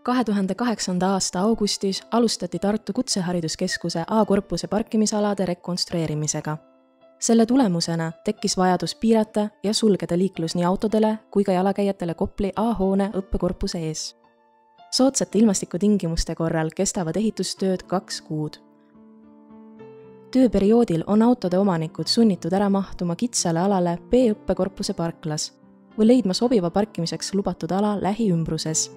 2008. aasta augustis alustati Tartu Kutsehariduskeskuse A-korpuse parkimisalade rekonstrueerimisega. Selle tulemusena tekkis vajadus piirata ja sulgeda liiklus nii autodele kui ka jalakäijatele Kopli A-hoone õppekorpuse ees. Soodsate ilmastikutingimuste korral kestavad ehitustööd 2 kuud. Tööperioodil on autode omanikud sunnitud ära mahtuma kitsale alale B-õppekorpuse parklas või leidma sobiva parkimiseks lubatud ala lähiümbruses.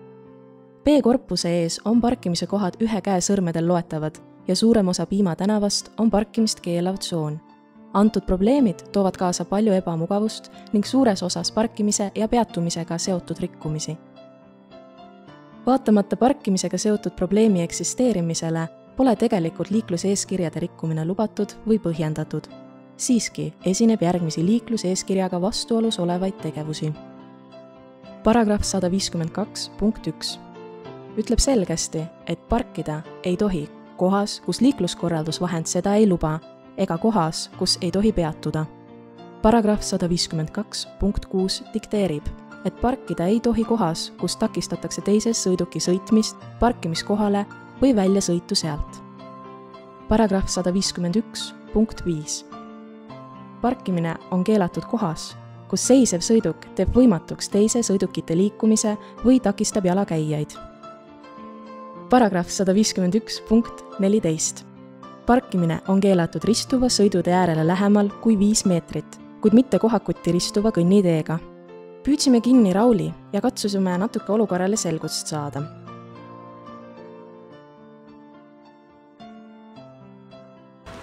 B-korpuse ees on parkimise kohad ühe käe sõrmedel loetavad ja suurem osa Piima tänavast on parkimist keelav tsoon. Antud probleemid toovad kaasa palju ebamugavust ning suures osas parkimise ja peatumisega seotud rikkumisi. Vaatamata parkimisega seotud probleemi eksisteerimisele pole tegelikult liikluseeskirjade rikkumine lubatud või põhjendatud. Siiski esineb järgmisi liikluseeskirjaga vastuolus olevaid tegevusi. Paragrahv 152.1 ütleb selgesti, et parkida ei tohi kohas, kus liikluskorraldusvahend seda ei luba, ega kohas, kus ei tohi peatuda. Paragrahv 152.6 dikteerib, et parkida ei tohi kohas, kus takistatakse teises sõiduki sõitmist, parkimiskohale või väljasõitu sealt. Paragrahv 151.5 Parkimine on keelatud kohas, kus seisev sõiduk teeb võimatuks teise sõidukite liikumise või takistab jalakäijaid. Paragrahv 151.14 Parkimine on keelatud ristuva sõidutee äärele lähemal kui 5 meetrit, kuid mitte kohakuti ristuva kõnniteega. Püüdsime kinni Rauli ja katsusime natuke olukorrale selgust saada.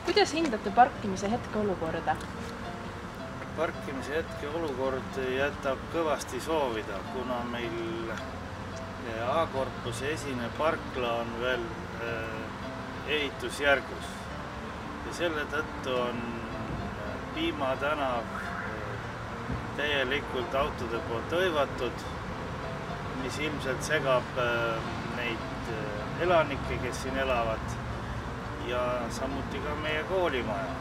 Kuidas hindate parkimise hetkeolukorda? Parkimise hetkeolukord jätab kõvasti soovida, kuna meil A-korpuse esine parkla on veel ehitusjärgus. Ja selle tõttu on Piima tänav täielikult autode poolt hõivatud, mis ilmselt segab neid elanikke, kes siin elavad, ja samuti ka meie koolimaja.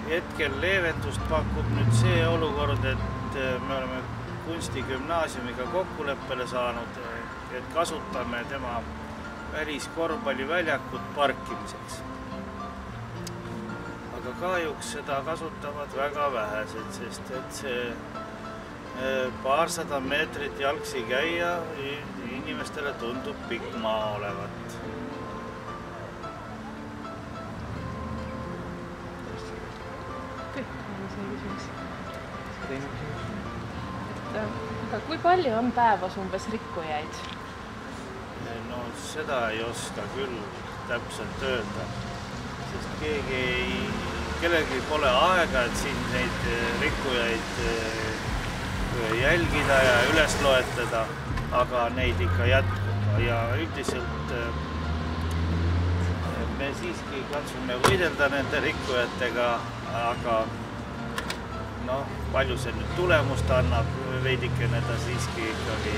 Hetkel leevendust pakub nüüd see olukord, et me oleme kunstigümnaasiumiga kokkuleppele saanud, et kasutame tema väliskorvpalliväljakut parkimiseks. Aga kahjuks seda kasutavad väga vähesed, sest et see paarsada meetrit jalgsi käia inimestele tundub pikk maa olevat. Aga kui palju on päevas umbes rikkujaid? No seda ei oska küll täpselt öelda, sest kellelgi pole aega, et siin neid rikkujaid jälgida ja üles loetleda, aga neid ikka jätkub. Ja üldiselt me siiski katsume võidelda nende rikkujatega, aga palju see nüüd tulemust annab, veidikene ta siiski ikkagi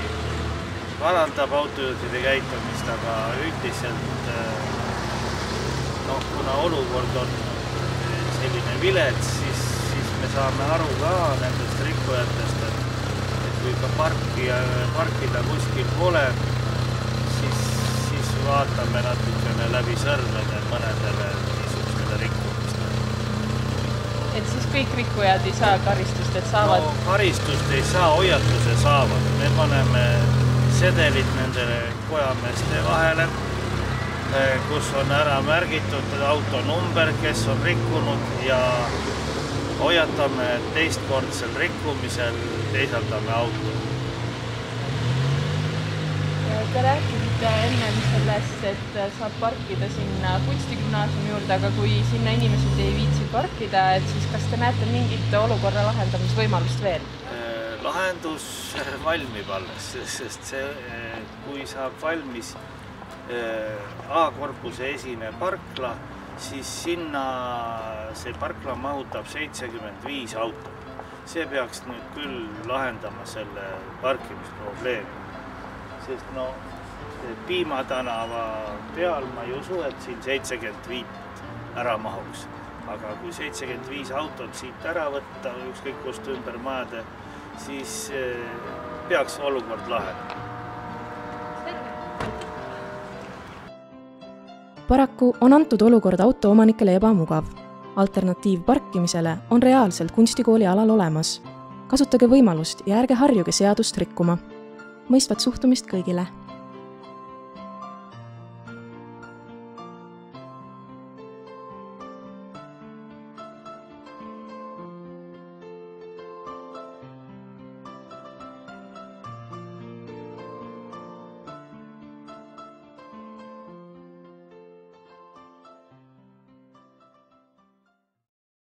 parandab autojuhtide käitumist, aga üldiselt, kuna olukord on selline vilets, siis me saame aru ka nendest rikkujatest, et kui ka parkida kuskil pole, siis vaatame natukene läbi sõrmede mõnedele niisugustele rikkumistele. Et siis kõik rikkujad ei saa karistust, et saavad? No karistust ei saa, hoiatuse saavad. Me paneme sedelit nendele kojameeste vahele, kus on ära märgitud autonumber, kes on rikkunud, ja hoiatame teistkordsel rikkumisel, teisaldame auto. Te rääkisite ennem sellest, et saab parkida sinna kunstigümnaasiumi juurde, aga kui sinna inimesed ei viitsi parkida, et siis kas te näete mingit olukorra lahendamisvõimalust veel? Lahendus valmib alles, sest kui saab valmis A-korpuse esine parkla, siis sinna see parkla mahutab 75 autot. See peaks nüüd küll lahendama selle parkimisprobleemi. Sest Piima tänava peal ma ei usu, et siin 75 ära mahuks. Aga kui 75 autot siit ära võtta, ükskõik kust ümber majade, siis peaks olukord lahendama. Paraku on antud olukord autoomanikele ebamugav. Alternatiiv parkimisele on reaalselt kunstikooli alal olemas. Kasutage võimalust ja ärge harjuge seadust rikkuma. Mõistvat suhtumist kõigile!